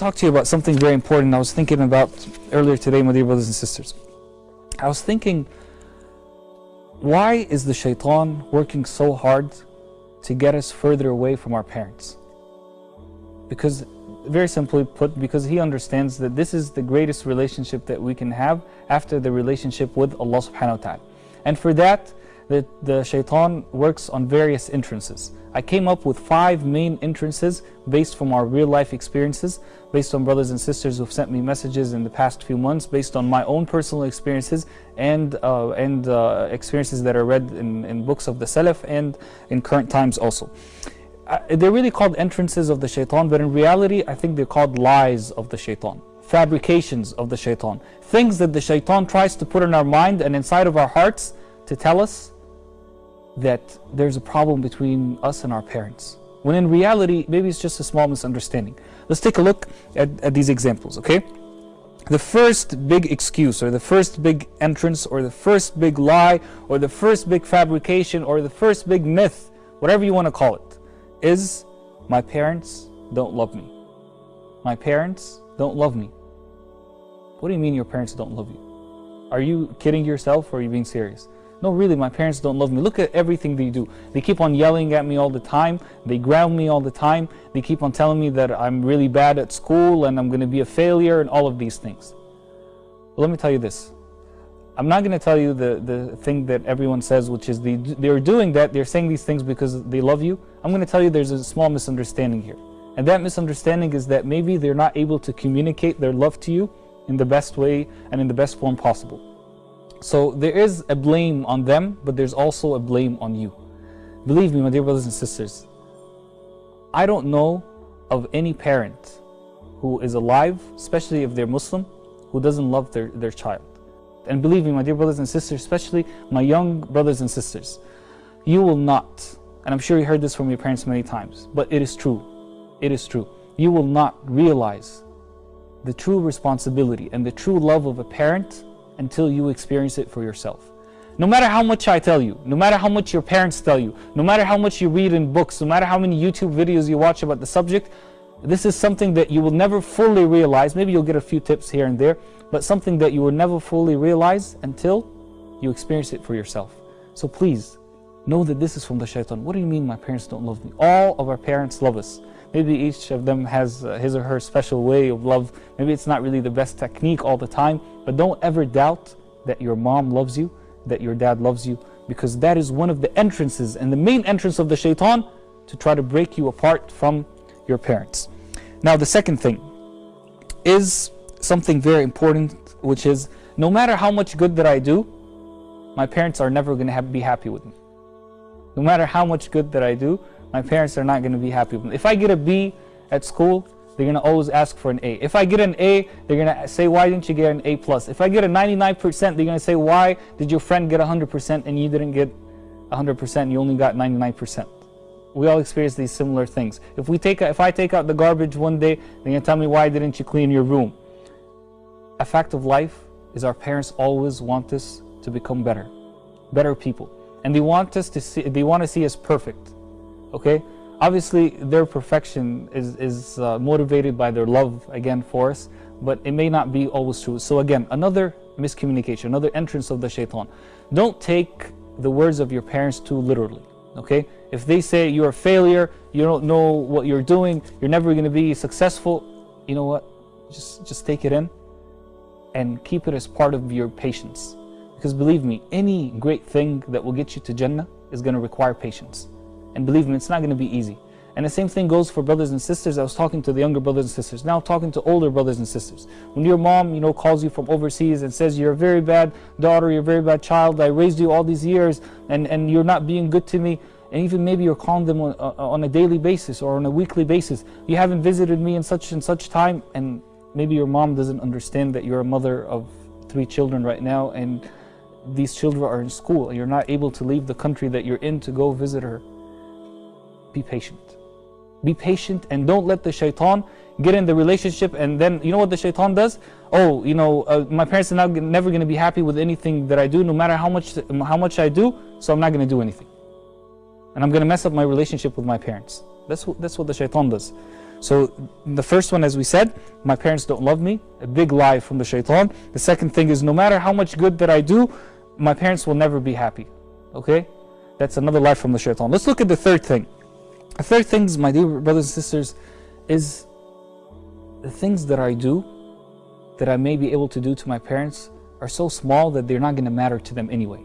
talk to you about something very important I was thinking about earlier today, my dear brothers and sisters. I was thinking, why is the shaytaan working so hard to get us further away from our parents? Because, very simply put, because he understands that this is the greatest relationship that we can have after the relationship with Allah subhanahu wa ta'ala. And for that, the shaytaan works on various entrances. I came up with 5 main entrances based from our real life experiences, based on brothers and sisters who've sent me messages in the past few months, based on my own personal experiences and experiences that are read in books of the Salaf and in current times also. They're really called entrances of the shaytaan, but in reality I think they're called lies of the shaytaan, fabrications of the shaytaan, things that the shaytaan tries to put in our mind and inside of our hearts to tell us that there's a problem between us and our parents, when in reality maybe it's just a small misunderstanding. Let's take a look at these examples, okay? The first big excuse, or the first big entrance, or the first big lie, or the first big fabrication, or the first big myth, whatever you want to call it, is my parents don't love me. My parents don't love me. What do you mean your parents don't love you? Are you kidding yourself or are you being serious? No, really, my parents don't love me. Look at everything they do. They keep on yelling at me all the time. They ground me all the time. They keep on telling me that I'm really bad at school and I'm going to be a failure and all of these things. Well, let me tell you this. I'm not going to tell you the thing that everyone says, which is they're doing that, they're saying these things because they love you. I'm going to tell you there's a small misunderstanding here. And that misunderstanding is that maybe they're not able to communicate their love to you in the best way and in the best form possible. So there is a blame on them, but there's also a blame on you. Believe me, my dear brothers and sisters, I don't know of any parent who is alive, especially if they're Muslim, who doesn't love their child. And believe me, my dear brothers and sisters, especially my young brothers and sisters, you will not, and I'm sure you heard this from your parents many times, but it is true. It is true. You will not realize the true responsibility and the true love of a parent until you experience it for yourself. No matter how much I tell you, no matter how much your parents tell you, no matter how much you read in books, no matter how many YouTube videos you watch about the subject, this is something that you will never fully realize. Maybe you'll get a few tips here and there, but something that you will never fully realize until you experience it for yourself. So please, know that this is from the shaitan. What do you mean my parents don't love me? All of our parents love us. Maybe each of them has his or her special way of love. Maybe it's not really the best technique all the time, but don't ever doubt that your mom loves you, that your dad loves you, because that is one of the entrances and the main entrance of the shaitan to try to break you apart from your parents. Now the second thing is something very important, which is no matter how much good that I do, my parents are never going to be happy with me. No matter how much good that I do, my parents are not going to be happy with me. If I get a B at school, they're going to always ask for an A. If I get an A, they're going to say, why didn't you get an A+? If I get a 99%, they're going to say, why did your friend get 100% and you didn't get 100%, you only got 99%? We all experience these similar things. If I take out the garbage one day, they're going to tell me, why didn't you clean your room? A fact of life is our parents always want us to become better people. And they want us to see us perfect. Okay? Obviously, their perfection is motivated by their love, again, for us, but it may not be always true. So again, another miscommunication, another entrance of the shaitan. Don't take the words of your parents too literally. Okay? If they say you're a failure, you don't know what you're doing, you're never going to be successful, you know what? Just take it in and keep it as part of your patience. Because believe me, any great thing that will get you to Jannah is going to require patience. And believe me, it's not going to be easy. And the same thing goes for brothers and sisters. I was talking to the younger brothers and sisters. Now I'm talking to older brothers and sisters. When your mom, calls you from overseas and says, you're a very bad daughter, you're a very bad child, I raised you all these years and you're not being good to me. And even maybe you're calling them on a daily basis or on a weekly basis. You haven't visited me in such and such time. And maybe your mom doesn't understand that you're a mother of 3 children right now and these children are in school and you're not able to leave the country that you're in to go visit her. Be patient. Be patient and don't let the shaitan get in the relationship, and then you know what the shaitan does? Oh, my parents are never going to be happy with anything that I do, no matter how much I do, so I'm not going to do anything. And I'm going to mess up my relationship with my parents. That's what the shaitan does. So the first one, as we said, my parents don't love me, a big lie from the shaitan. The second thing is, no matter how much good that I do, my parents will never be happy. Okay? That's another lie from the shaitan. Let's look at the third thing. The third thing, my dear brothers and sisters, is the things that I do, that I may be able to do to my parents, are so small that they're not going to matter to them anyway.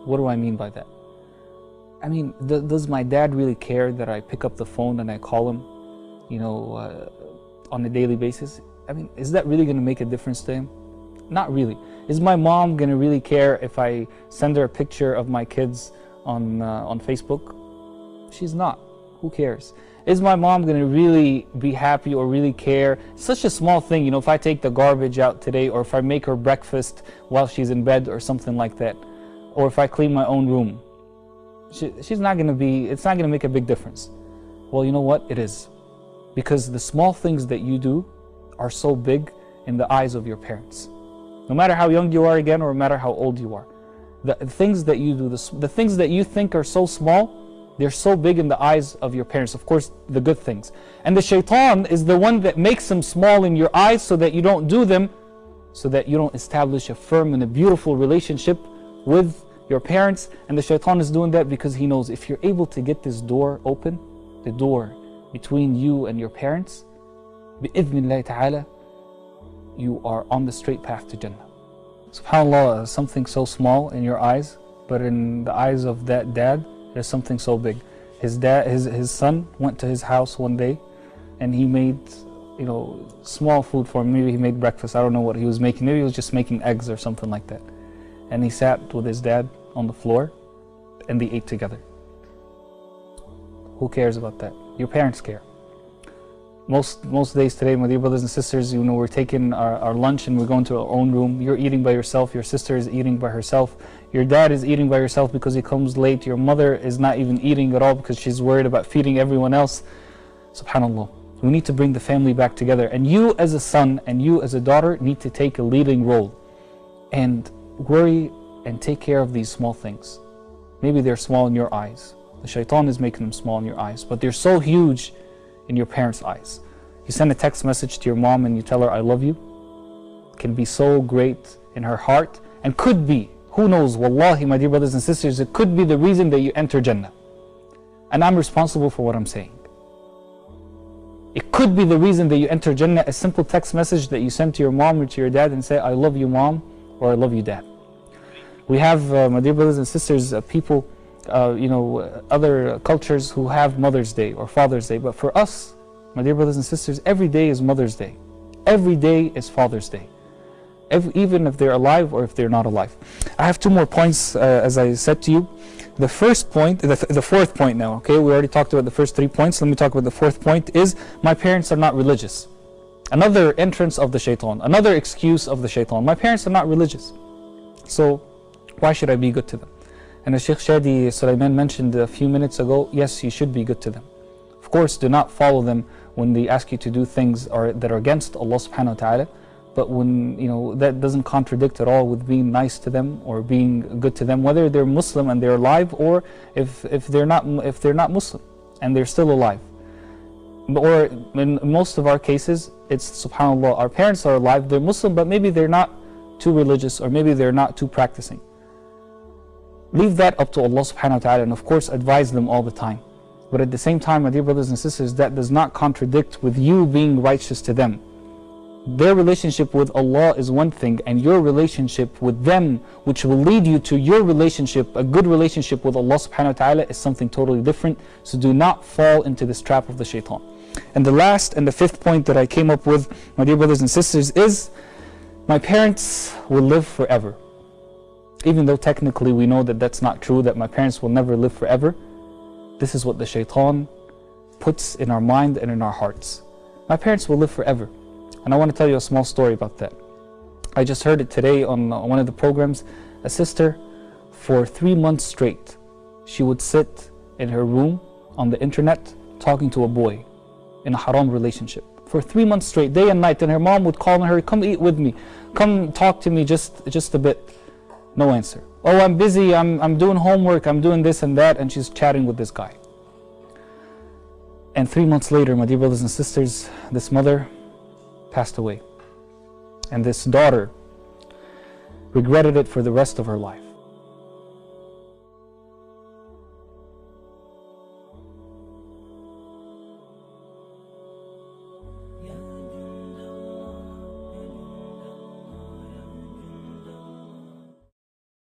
What do I mean by that? I mean, does my dad really care that I pick up the phone and I call him, on a daily basis? I mean, is that really going to make a difference to him? Not really. Is my mom going to really care if I send her a picture of my kids on Facebook? She's not. Who cares? Is my mom going to really be happy or really care? Such a small thing, if I take the garbage out today, or if I make her breakfast while she's in bed or something like that, or if I clean my own room. She's not going to be, it's not going to make a big difference. Well, you know what? It is. Because the small things that you do are so big in the eyes of your parents. No matter how young you are again, or no matter how old you are. The things that you do, the things that you think are so small, they're so big in the eyes of your parents. Of course, the good things. And the shaitan is the one that makes them small in your eyes so that you don't do them, so that you don't establish a firm and a beautiful relationship with your parents. And the shaitan is doing that because he knows if you're able to get this door open, the door between you and your parents, bi'idhnillahi ta'ala, you are on the straight path to Jannah. SubhanAllah, something so small in your eyes, but in the eyes of that dad, there's something so big. His son went to his house one day and he made, small food for him. Maybe he made breakfast, I don't know what he was making. Maybe he was just making eggs or something like that. And he sat with his dad on the floor and they ate together. Who cares about that? Your parents care. Most days today, my dear brothers and sisters, we're taking our lunch and we're going to our own room. You're eating by yourself, your sister is eating by herself, your dad is eating by herself because he comes late, your mother is not even eating at all because she's worried about feeding everyone else. SubhanAllah. We need to bring the family back together, and you as a son and you as a daughter need to take a leading role and worry and take care of these small things. Maybe they're small in your eyes. The shaitan is making them small in your eyes, but they're so huge in your parents' eyes. You send a text message to your mom and you tell her, I love you. It can be so great in her heart, and could be, who knows, wallahi, my dear brothers and sisters, it could be the reason that you enter Jannah. And I'm responsible for what I'm saying. It could be the reason that you enter Jannah, a simple text message that you send to your mom or to your dad and say, I love you mom, or I love you dad. We have, my dear brothers and sisters, people, other cultures who have Mother's Day or Father's Day. But for us, my dear brothers and sisters, every day is Mother's Day. Every day is Father's Day. Even if they're alive or if they're not alive. I have two more points, as I said to you. The first point, the fourth point now, okay? We already talked about the first 3 points. Let me talk about the fourth point, is my parents are not religious. Another entrance of the shaitan, another excuse of the shaitan. My parents are not religious, so why should I be good to them? And as Sheikh Shadi Sulaiman mentioned a few minutes ago, yes, you should be good to them. Of course, do not follow them when they ask you to do things that are against Allah subhanahu wa ta'ala. But when, that doesn't contradict at all with being nice to them or being good to them, whether they're Muslim and they're alive, or if they're not Muslim and they're still alive. Or in most of our cases, it's subhanAllah, our parents are alive, they're Muslim, but maybe they're not too religious, or maybe they're not too practicing. Leave that up to Allah subhanahu wa ta'ala, and of course advise them all the time. But at the same time, my dear brothers and sisters, that does not contradict with you being righteous to them. Their relationship with Allah is one thing, and your relationship with them, which will lead you to your relationship, a good relationship with Allah subhanahu wa ta'ala, is something totally different. So do not fall into this trap of the shaitan. And the last and the fifth point that I came up with, my dear brothers and sisters, is my parents will live forever. Even though technically we know that that's not true, that my parents will never live forever, this is what the shaitan puts in our mind and in our hearts. My parents will live forever. And I want to tell you a small story about that. I just heard it today on one of the programs. A sister, for 3 months straight, she would sit in her room on the internet talking to a boy in a haram relationship. For 3 months straight, day and night, and her mom would call on her, come eat with me, come talk to me just a bit. No answer. Oh, I'm busy, I'm doing homework, I'm doing this and that, and she's chatting with this guy. And 3 months later, my dear brothers and sisters, this mother passed away. And this daughter regretted it for the rest of her life.